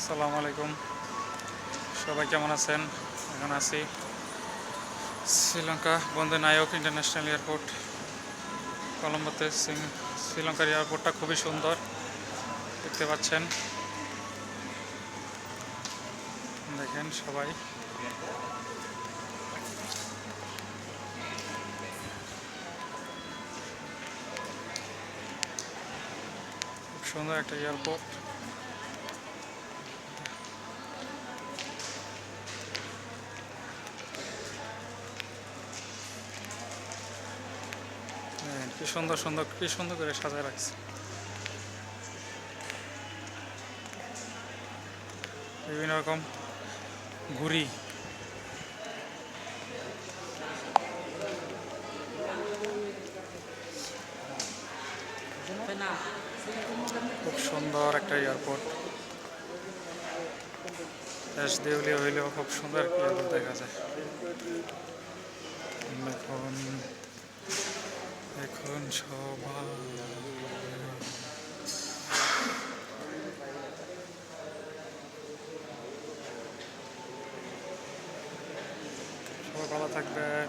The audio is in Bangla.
আসসালামু আলাইকুম, সবাই কেমন আছেন? এখন আছি শ্রীলঙ্কা বন্দে নায়ক ইন্টারন্যাশনাল এয়ারপোর্ট কলম্বোতে। শ্রীলঙ্কার এয়ারপোর্টটা খুবই সুন্দর, দেখতে পাচ্ছেন। দেখেন সবাই, খুব সুন্দর একটা এয়ারপোর্ট। কি সুন্দর সুন্দর, কি সুন্দর করে সাজায় রাখছে। বিভিন্ন রকম ঘুড়ি, খুব সুন্দর একটা এয়ারপোর্ট। দেশ দেউলিয়া হইলেও খুব সুন্দর একটা এয়ারপোর্ট দেখা যায়। এখন এখন সবাই সবাই ভালো থাকবেন।